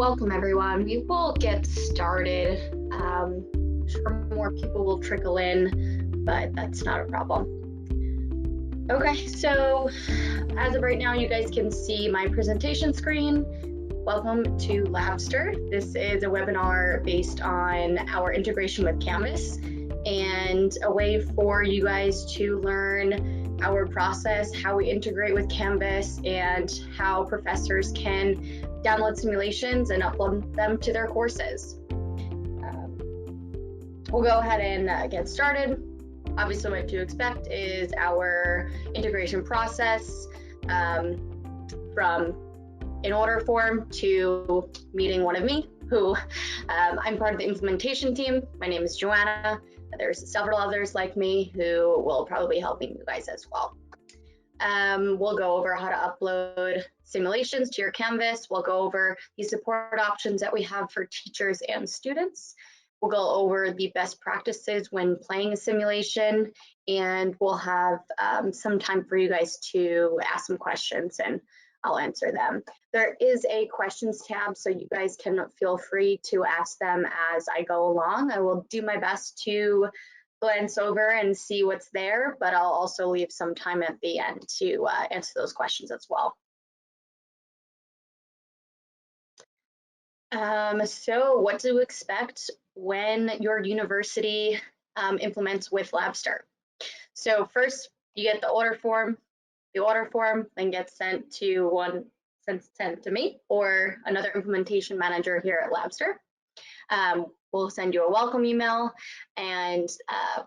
welcome everyone. We will get started. Sure more people will trickle in, but that's not a problem. Okay, so as of right now, you guys can see my presentation screen. Welcome to Labster. This is a webinar based on our integration with Canvas and a way for you guys to learn our process, how we integrate with Canvas, and how professors can download simulations and upload them to their courses. We'll go ahead and get started. Obviously, what to expect is our integration process from in order form to meeting one of me, who I'm part of the implementation team. My name is Joanna. There's several others like me who will probably be helping you guys as well. We'll go over how to upload simulations to your Canvas. We'll go over the support options that we have for teachers and students. We'll go over the best practices when playing a simulation, and we'll have some time for you guys to ask some questions and I'll answer them. There is a questions tab, so you guys can feel free to ask them as I go along. I will do my best to glance over and see what's there, but I'll also leave some time at the end to answer those questions as well. So what to expect when your university implements with Labster. So first you get the order form. The order form then gets sent to me or another implementation manager here at Labster. We'll send you a welcome email, and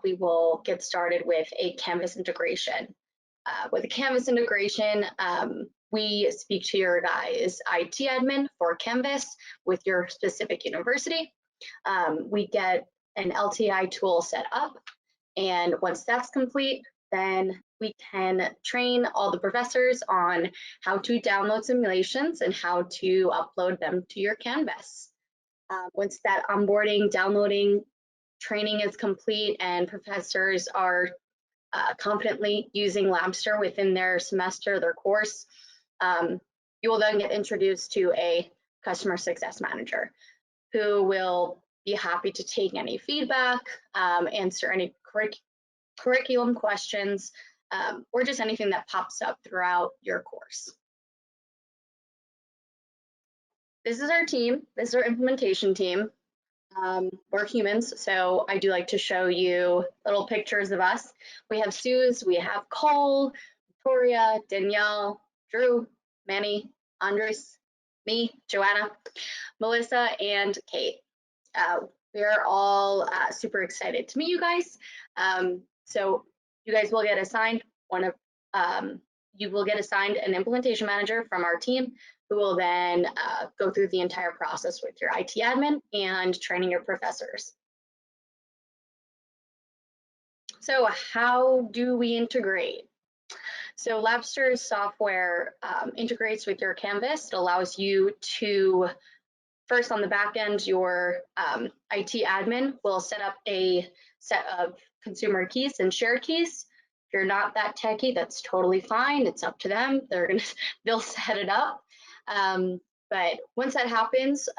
we will get started with a Canvas integration. With a Canvas integration, we speak to your guys' IT admin for Canvas with your specific university. We get an LTI tool set up, and once that's complete, then we can train all the professors on how to download simulations and how to upload them to your Canvas. Once that onboarding, downloading, training is complete and professors are confidently using Labster within their semester, their course, you will then get introduced to a customer success manager who will be happy to take any feedback, answer any curriculum questions, or just anything that pops up throughout your course. This is our team. This is our implementation team. We're humans, so I do like to show you little pictures of us. We have Suze, we have Cole, Victoria, Danielle, Drew, Manny, Andres, me, Joanna, Melissa, and Kate. We are all super excited to meet you guys. So you guys will get assigned you will get assigned an implementation manager from our team who will then go through the entire process with your IT admin and training your professors. So how do we integrate? So Labster's software integrates with your Canvas. It allows you to, first on the back end, your IT admin will set up a set of consumer keys and shared keys. If you're not that techie, that's totally fine. It's up to them. They'll set it up. But once that happens,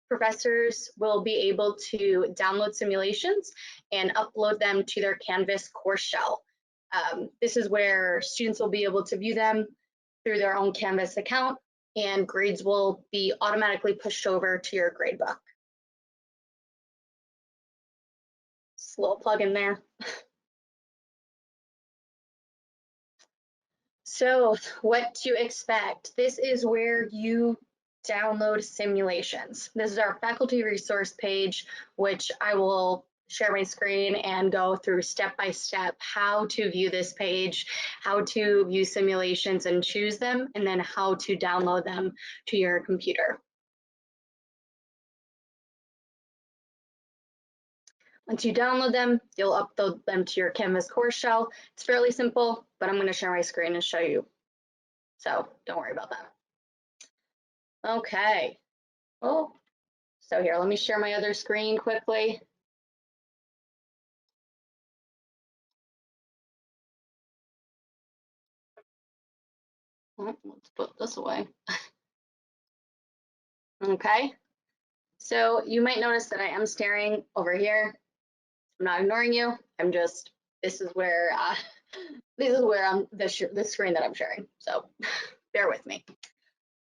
professors will be able to download simulations and upload them to their Canvas course shell. This is where students will be able to view them through their own Canvas account, and grades will be automatically pushed over to your gradebook. Just a little plug in there. So what to expect? This is where you download simulations. This is our faculty resource page, which I will share my screen and go through step by step how to view this page, how to view simulations and choose them, and then how to download them to your computer. Once you download them, you'll upload them to your Canvas course shell. It's fairly simple, but I'm going to share my screen and show you. So don't worry about that. Okay. Oh, so here, let me share my other screen quickly. Oh, let's put this away. Okay, so you might notice that I am staring over here. I'm not ignoring you. I'm just, this is where I'm the screen that I'm sharing. So bear with me.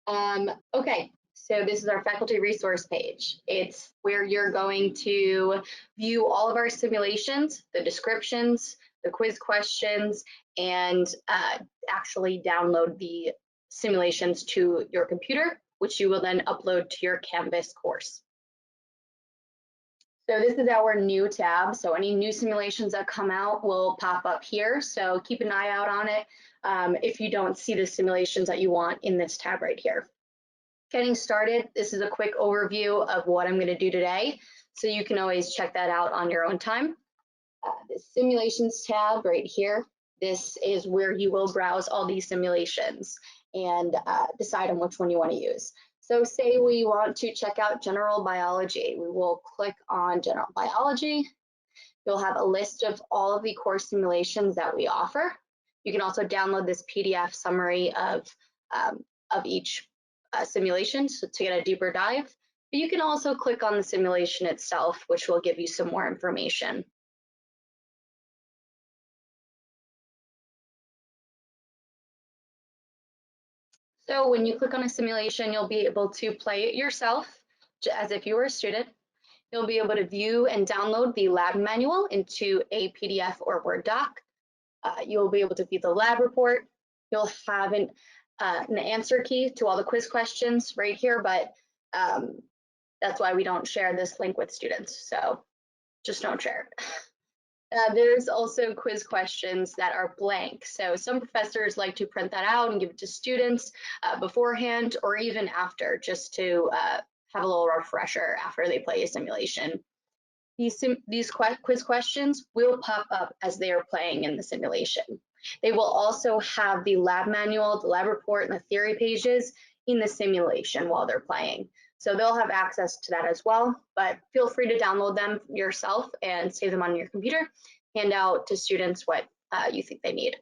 Okay, so this is our faculty resource page. It's where you're going to view all of our simulations, the descriptions, the quiz questions, and actually download the simulations to your computer, which you will then upload to your Canvas course. So this is our new tab. So any new simulations that come out will pop up here. So keep an eye out on it if you don't see the simulations that you want in this tab right here. Getting started, this is a quick overview of what I'm going to do today. So you can always check that out on your own time. The simulations tab right here, this is where you will browse all these simulations and decide on which one you want to use. So say we want to check out general biology. We will click on general biology. You'll have a list of all of the course simulations that we offer. You can also download this PDF summary of each simulation to get a deeper dive. But you can also click on the simulation itself, which will give you some more information. So when you click on a simulation, you'll be able to play it yourself as if you were a student. You'll be able to view and download the lab manual into a PDF or Word doc. You'll be able to view the lab report. You'll have an answer key to all the quiz questions right here, but that's why we don't share this link with students. So just don't share it. There's also quiz questions that are blank. So some professors like to print that out and give it to students beforehand or even after, just to have a little refresher after they play a simulation. These quiz questions will pop up as they are playing in the simulation. They will also have the lab manual, the lab report, and the theory pages in the simulation while they're playing. So they'll have access to that as well, but feel free to download them yourself and save them on your computer, hand out to students what you think they need.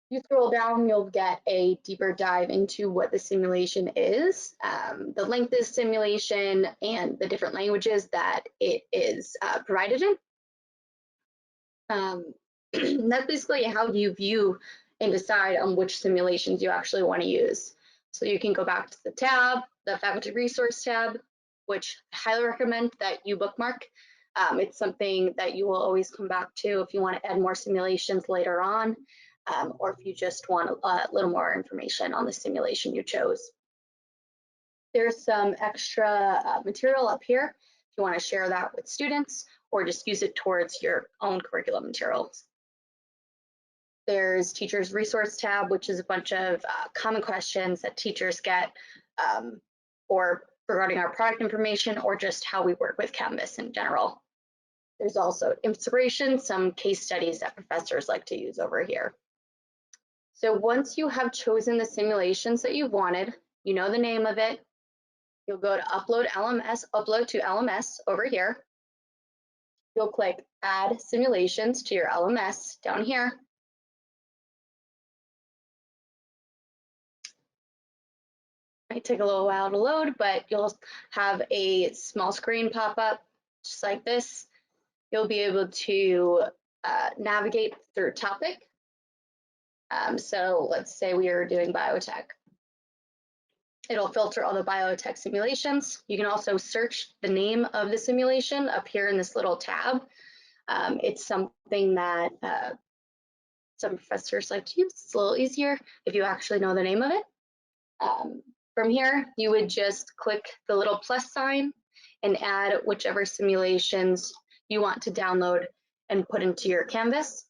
You scroll down, you'll get a deeper dive into what the simulation is, the length of the simulation, and the different languages that it is provided in. That's basically how you view and decide on which simulations you actually want to use. So you can go back to the tab, the faculty resource tab, which I highly recommend that you bookmark. It's something that you will always come back to if you want to add more simulations later on, or if you just want a little more information on the simulation you chose. There's some extra material up here if you want to share that with students or just use it towards your own curriculum materials. There's Teachers Resource tab, which is a bunch of common questions that teachers get or regarding our product information or just how we work with Canvas in general. There's also inspiration, some case studies that professors like to use over here. So once you have chosen the simulations that you wanted, you know the name of it, you'll go to upload to LMS over here. You'll click add simulations to your LMS down here. Might take a little while to load, but you'll have a small screen pop up just like this. You'll be able to navigate through a topic. So let's say we are doing biotech. It'll filter all the biotech simulations. You can also search the name of the simulation up here in this little tab. It's something that some professors like to use. It's a little easier if you actually know the name of it. From here, you would just click the little plus sign and add whichever simulations you want to download and put into your Canvas.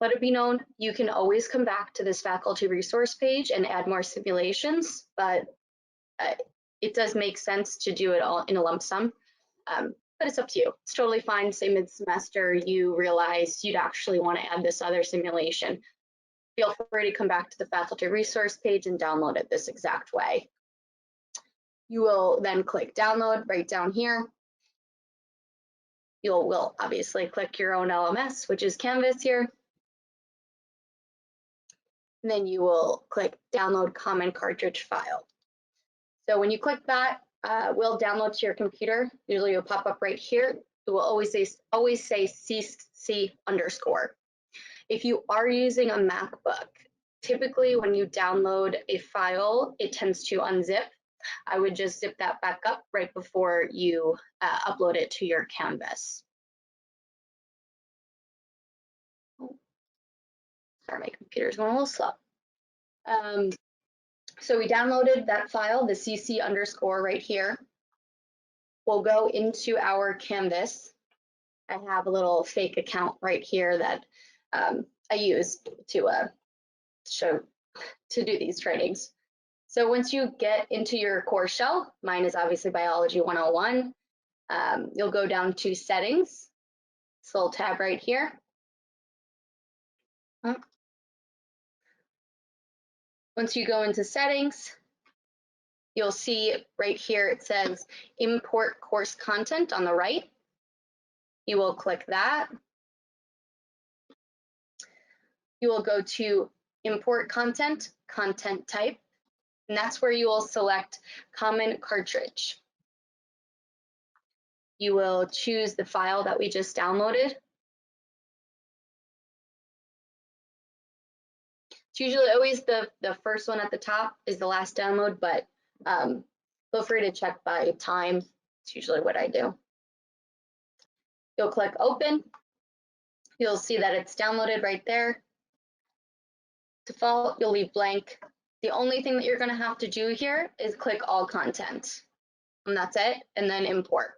Let it be known, you can always come back to this faculty resource page and add more simulations, but it does make sense to do it all in a lump sum. But it's up to you. It's totally fine. Say mid-semester you realize you'd actually want to add this other simulation. Feel free to come back to the faculty resource page and download it this exact way. You will then click download right down here. You will obviously click your own LMS, which is Canvas here. And then you will click download common cartridge file. So when you click that, will download to your computer. Usually it'll pop up right here. It will always say CC underscore. If you are using a MacBook, typically when you download a file, it tends to unzip. I would just zip that back up right before you upload it to your Canvas. Oh, sorry, my computer's going a little slow. So we downloaded that file, the CC underscore right here. We'll go into our Canvas. I have a little fake account right here that I use to do these trainings. So once you get into your course shell, mine is obviously Biology 101, you'll go down to Settings, this little tab right here. Once you go into Settings, you'll see right here it says Import Course Content on the right. You will click that. You will go to Import Content, Content Type, and that's where you will select Common Cartridge. You will choose the file that we just downloaded. It's usually always the first one at the top is the last download, but feel free to check by time. It's usually what I do. You'll click Open. You'll see that it's downloaded right there. Default, you'll leave blank. The only thing that you're going to have to do here is click All Content, and that's it, and then Import.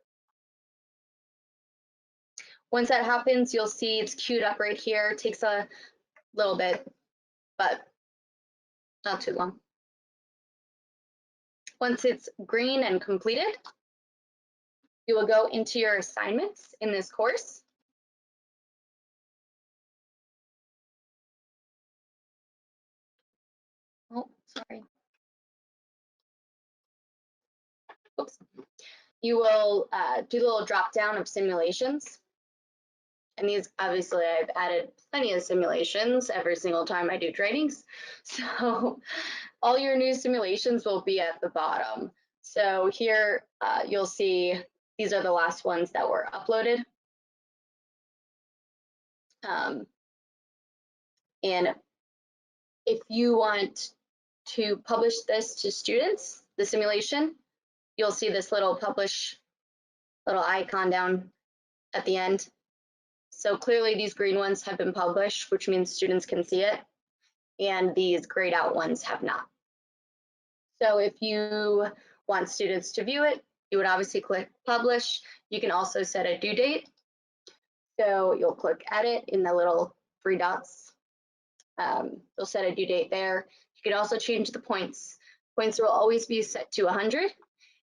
Once that happens, you'll see it's queued up right here. It takes a little bit, but not too long. Once it's green and completed, you will go into your assignments in this course. Oh, sorry. Oops. You will do the little drop down of simulations. And these, obviously, I've added plenty of simulations every single time I do trainings. So all your new simulations will be at the bottom. So here you'll see these are the last ones that were uploaded. And if you want to publish this to students, the simulation, you'll see this little publish little icon down at the end. So clearly these green ones have been published, which means students can see it, and these grayed out ones have not. So if you want students to view it, you would obviously click publish. You can also set a due date. So you'll click edit in the little three dots. You'll set a due date there. You can also change the points. Points will always be set to 100,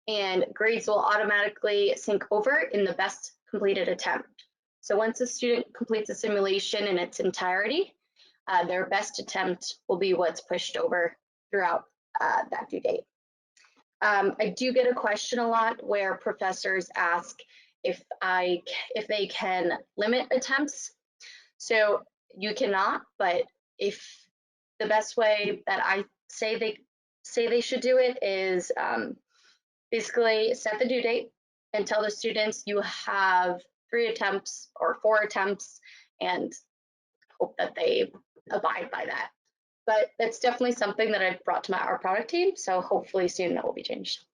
and grades will automatically sync over in the best completed attempt. So once a student completes a simulation in its entirety, their best attempt will be what's pushed over throughout that due date. I do get a question a lot where professors ask if they can limit attempts. So you cannot, but if the best way that I say they should do it is basically set the due date and tell the students you have 3 attempts or 4 attempts, and hope that they abide by that. But that's definitely something that I've brought to our product team, so hopefully soon that will be changed.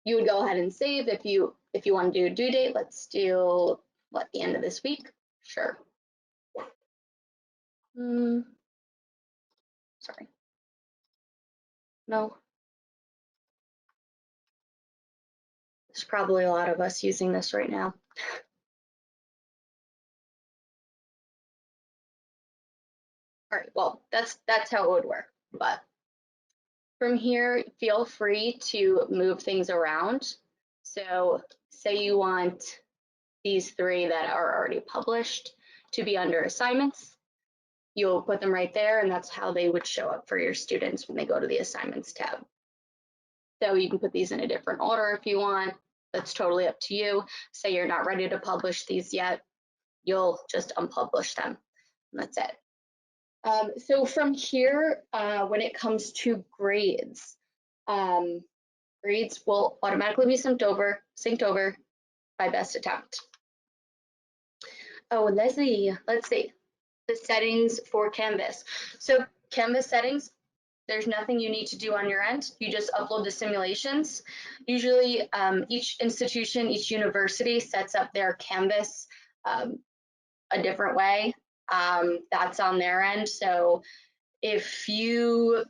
You would go ahead and save if you want to do a due date. Let's do the end of this week. Sure. Sorry. No. There's probably a lot of us using this right now. All right, well, that's how it would work. But from here, feel free to move things around. So say you want these 3 that are already published to be under assignments, you'll put them right there, and that's how they would show up for your students when they go to the assignments tab. So you can put these in a different order if you want. That's totally up to you. Say you're not ready to publish these yet, you'll just unpublish them, and that's it. So from here, when it comes to grades, um, grades will automatically be synced over by best attempt. Oh, let's see. The settings for Canvas. So Canvas settings, there's nothing you need to do on your end. You just upload the simulations. Usually each institution, each university sets up their Canvas um, a different way. That's on their end. So if you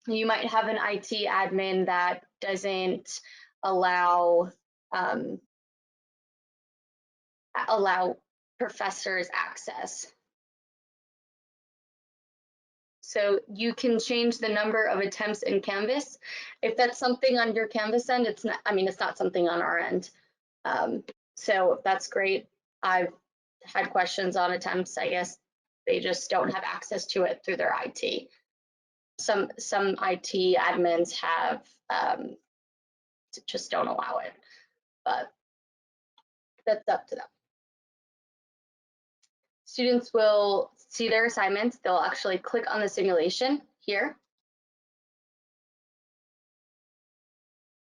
might have an IT admin that doesn't allow um, allow professors access. So you can change the number of attempts in Canvas. If that's something on your Canvas end, it's not, I mean, it's not something on our end. So that's great. I've had questions on attempts. I guess they just don't have access to it through their IT. Some IT admins have just don't allow it, but that's up to them. Students will see their assignments. They'll actually click on the simulation here.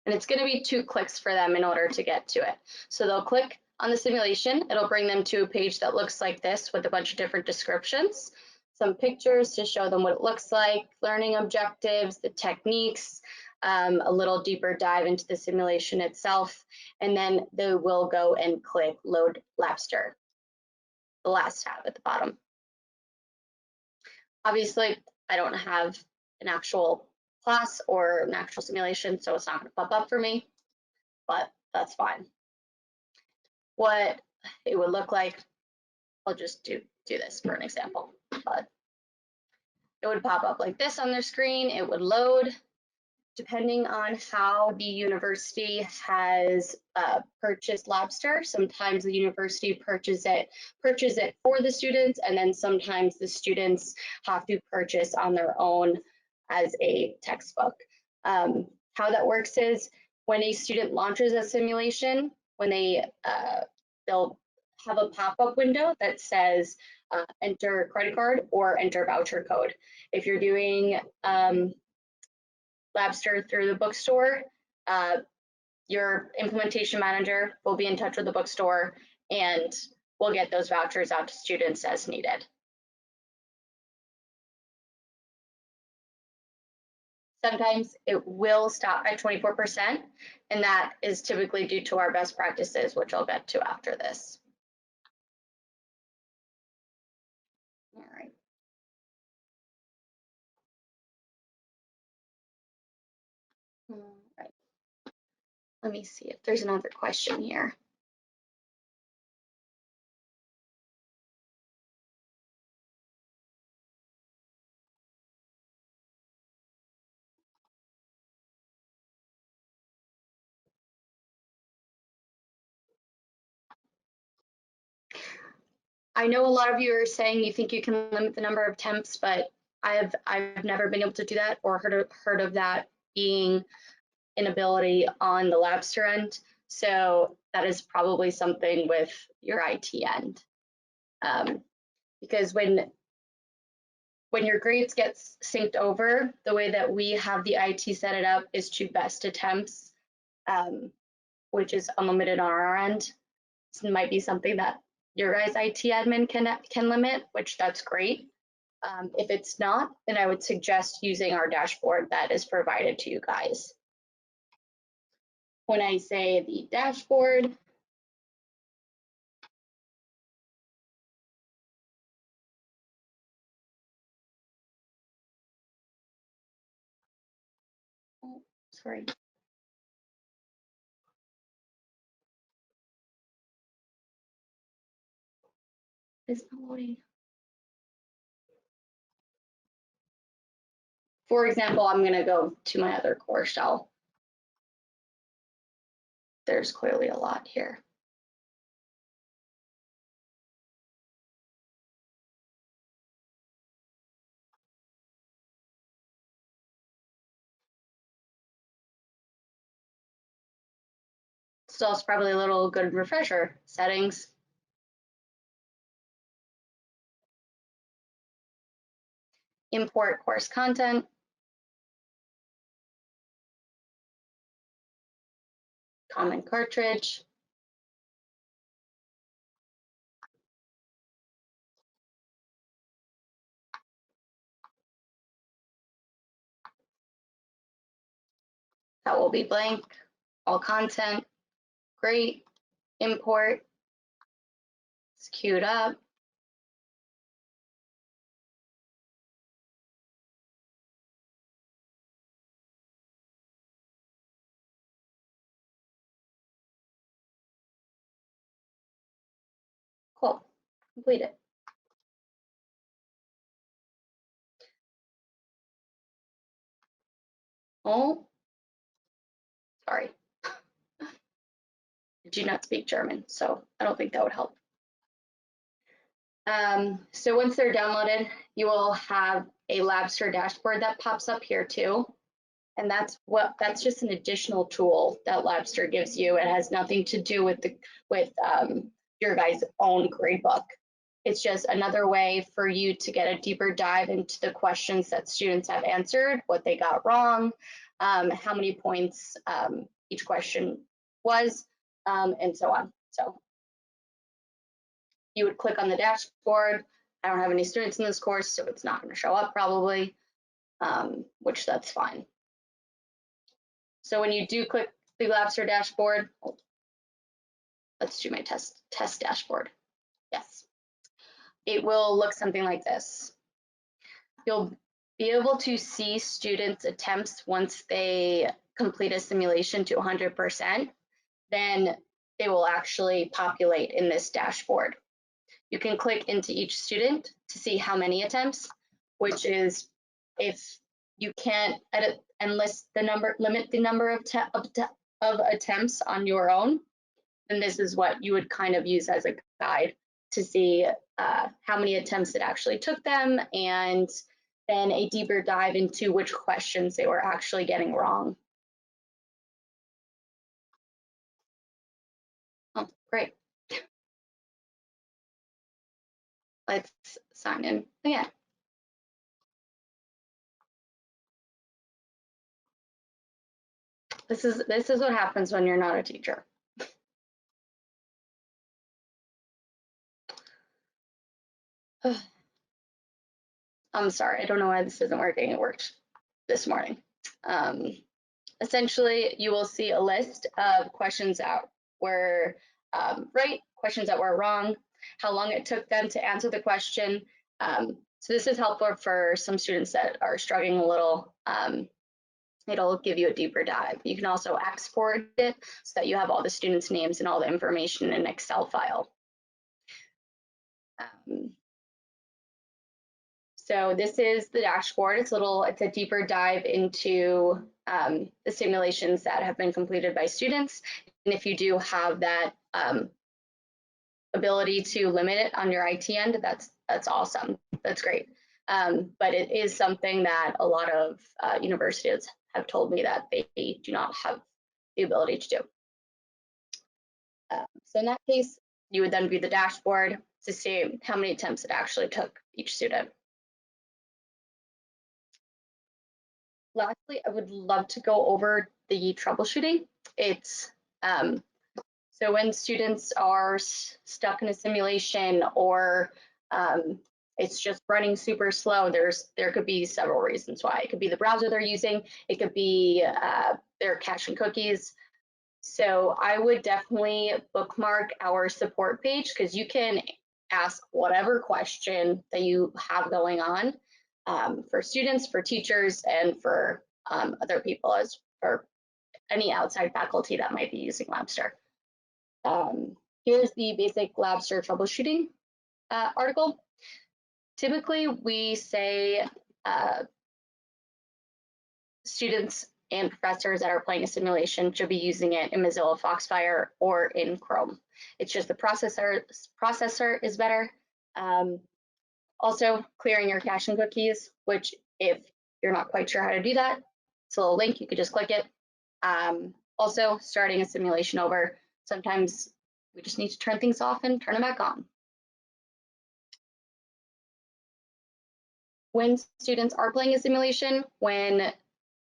And it's going to be 2 clicks for them in order to get to it. So they'll click on the simulation. It'll bring them to a page that looks like this with a bunch of different descriptions, some pictures to show them what it looks like, learning objectives, the techniques, a little deeper dive into the simulation itself, and then they will go and click Load Labster, the last tab at the bottom. Obviously, I don't have an actual class or an actual simulation, so it's not going to pop up for me, but that's fine. What it would look like, I'll just do this for an example, but it would pop up like this on their screen. It would load. Depending on how the university has purchased Labster, sometimes the university purchase it for the students, and then sometimes the students have to purchase on their own as a textbook. How that works is when a student launches a simulation, when they'll have a pop-up window that says enter credit card or enter voucher code. If you're doing Labster through the bookstore, your implementation manager will be in touch with the bookstore and we'll get those vouchers out to students as needed. Sometimes it will stop at 24%, and that is typically due to our best practices, which I'll get to after this. All right. All right. Let me see if there's another question here. I know a lot of you are saying you think you can limit the number of temps, but I've never been able to do that or heard of that being an ability on the Labster end. So that is probably something with your IT end. Because when your grades get synced over, the way that we have the IT set it up is to best attempts, which is unlimited on our end. So it might be something that your guys' IT admin can limit, which that's great. If it's not, then I would suggest using our dashboard that is provided to you guys. When I say the dashboard, oh, sorry. It's not loading. For example, I'm going to go to my other core shell. There's clearly a lot here. Still, it's probably a little good refresher. Settings. import course content, common cartridge, that will be blank, all content, great, import, it's queued up. Cool, completed. Oh, sorry. I do not speak German, so I don't think that would help. So once they're downloaded, you will have a Labster dashboard that pops up here too. And that's just an additional tool that Labster gives you. It has nothing to do with your guys' own gradebook. It's just another way for you to get a deeper dive into the questions that students have answered, what they got wrong, how many points each question was, and so on. So you would click on the dashboard. I don't have any students in this course, so it's not going to show up probably, which that's fine. So when you do click the Labster dashboard, let's do my test dashboard. Yes, it will look something like this. You'll be able to see students' attempts once they complete a simulation to 100%, then they will actually populate in this dashboard. You can click into each student to see how many attempts, which is if you can't edit and limit the number of attempts on your own, then this is what you would kind of use as a guide to see how many attempts it actually took them, and then a deeper dive into which questions they were actually getting wrong. Oh, great. Let's sign in again. This is what happens when you're not a teacher. I'm sorry, I don't know why this isn't working. It worked this morning. Essentially, you will see a list of questions that were right, questions that were wrong, how long it took them to answer the question. So this is helpful for some students that are struggling a little. It'll give you a deeper dive. You can also export it so that you have all the students' names and all the information in an Excel file. So this is the dashboard. It's a deeper dive into the simulations that have been completed by students. And if you do have that ability to limit it on your IT end, that's awesome. That's great. But it is something that a lot of universities have told me that they do not have the ability to do. So in that case, you would then view the dashboard to see how many attempts it actually took each student. Lastly, I would love to go over the troubleshooting. It's so when students are stuck in a simulation or it's just running super slow, there could be several reasons why. It could be the browser they're using, it could be their cache and cookies. So I would definitely bookmark our support page because you can ask whatever question that you have going on for students, for teachers, and for other people or any outside faculty that might be using Labster. Here's the basic Labster troubleshooting article. Typically, we say students and professors that are playing a simulation should be using it in Mozilla Foxfire or in Chrome. It's just the processor is better. Also, clearing your cache and cookies, which if you're not quite sure how to do that, it's a little link, you could just click it. Also, starting a simulation over. Sometimes we just need to turn things off and turn them back on. When students are playing a simulation, when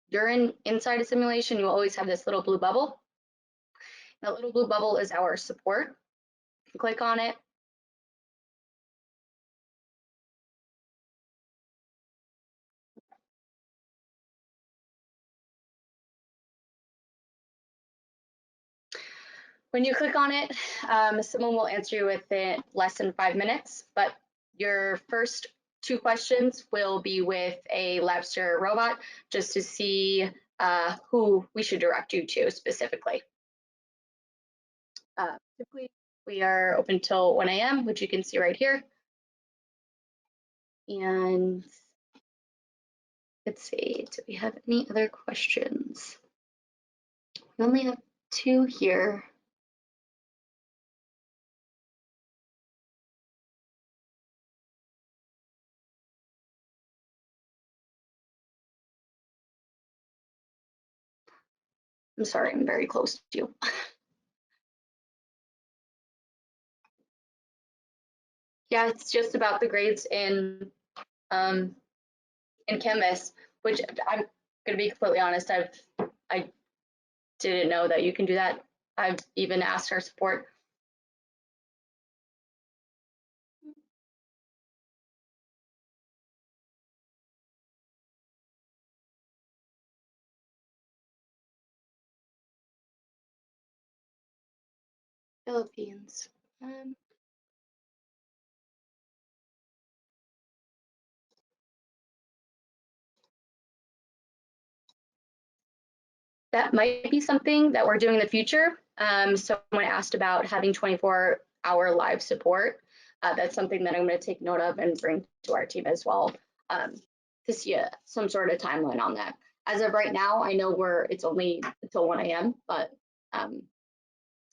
you're inside a simulation, you always have this little blue bubble. That little blue bubble is our support. Click on it. When you click on it, someone will answer you within less than 5 minutes, but your first 2 questions will be with a Labster robot just to see who we should direct you to specifically. Typically, we are open till 1 a.m., which you can see right here. And let's see, do we have any other questions? We only have 2 here. I'm sorry, I'm very close to you. Yeah, it's just about the grades in Canvas, which I'm gonna be completely honest, I didn't know that you can do that. I've even asked our support. Philippines. That might be something that we're doing in the future. Someone asked about having 24-hour live support. That's something that I'm going to take note of and bring to our team as well to see some sort of timeline on that. As of right now, I know it's only until 1 a.m., but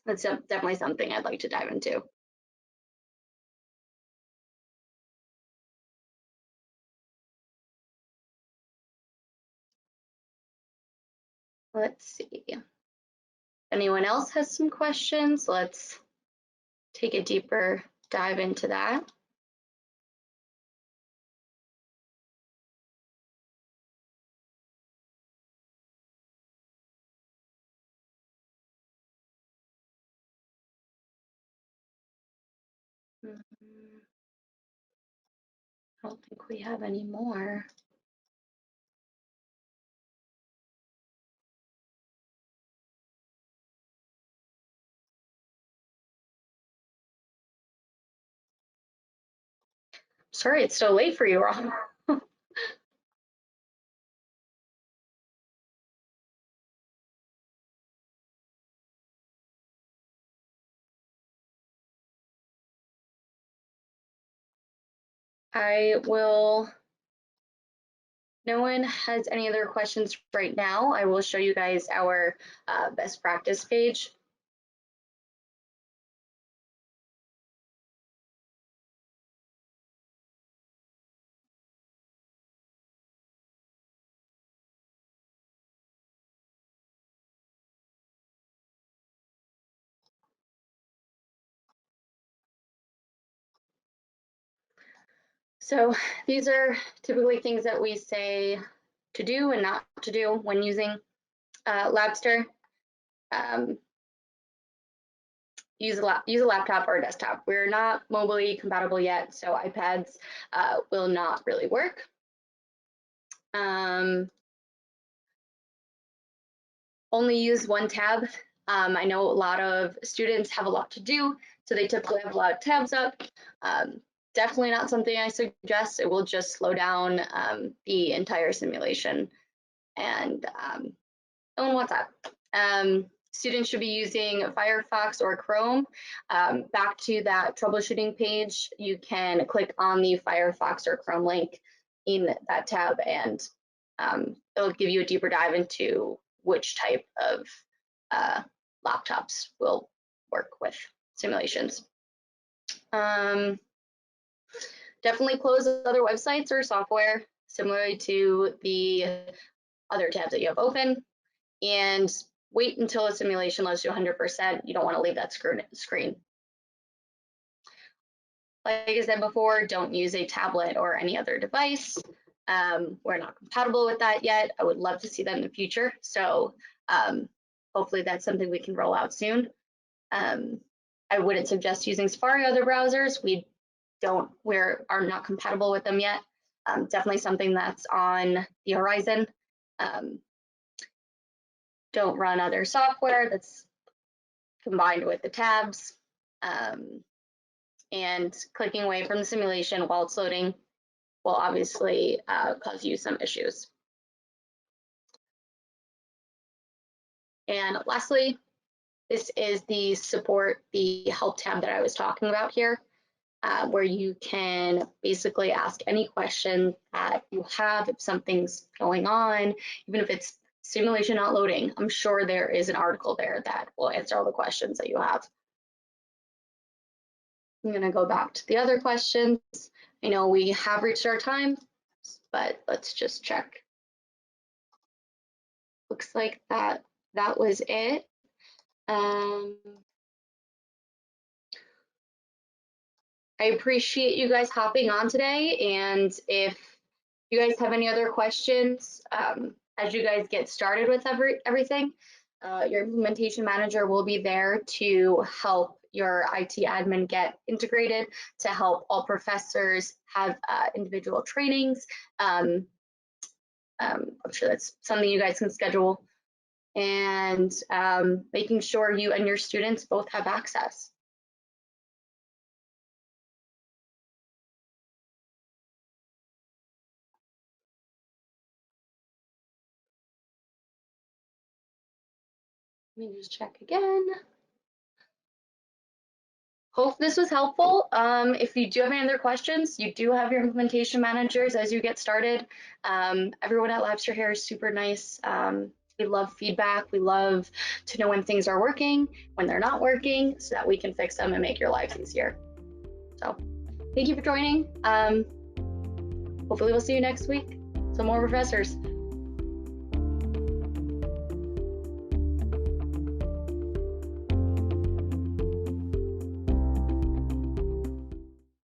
that's definitely something I'd like to dive into. Let's see. Anyone else has some questions? Let's take a deeper dive into that. I don't think we have any more. Sorry, it's so late for you, Ron. I will, no one has any other questions right now. I will show you guys our best practice page. So these are typically things that we say to do and not to do when using Labster. Use a laptop or a desktop. We're not mobilely compatible yet, so iPads will not really work. Only use one tab. I know a lot of students have a lot to do, so they typically have a lot of tabs up. Definitely not something I suggest. It will just slow down the entire simulation. And on WhatsApp. Students should be using Firefox or Chrome. Back to that troubleshooting page, you can click on the Firefox or Chrome link in that tab, and it'll give you a deeper dive into which type of laptops will work with simulations. Definitely close other websites or software similarly to the other tabs that you have open, and wait until a simulation loads to 100%. You don't want to leave that screen. Like I said before, don't use a tablet or any other device. We're not compatible with that yet. I would love to see that in the future. So hopefully that's something we can roll out soon. I wouldn't suggest using Safari or other browsers. We are not compatible with them yet. Definitely something that's on the horizon. Don't run other software that's combined with the tabs. And clicking away from the simulation while it's loading will obviously cause you some issues. And lastly, this is the support, the help tab that I was talking about here, where you can basically ask any question that you have if something's going on, even if it's simulation not loading. I'm sure there is an article there that will answer all the questions that you have. I'm going to go back to the other questions. I know we have reached our time, but let's just check. Looks like that was it. I appreciate you guys hopping on today, and if you guys have any other questions as you guys get started with everything, your implementation manager will be there to help your IT admin get integrated, to help all professors have individual trainings. I'm sure that's something you guys can schedule, and making sure you and your students both have access. Let me just check again. Hope this was helpful. If you do have any other questions, you do have your implementation managers as you get started. Everyone at Labster here is super nice. We love feedback. We love to know when things are working, when they're not working, so that we can fix them and make your lives easier. So thank you for joining. Hopefully we'll see you next week. Some more professors.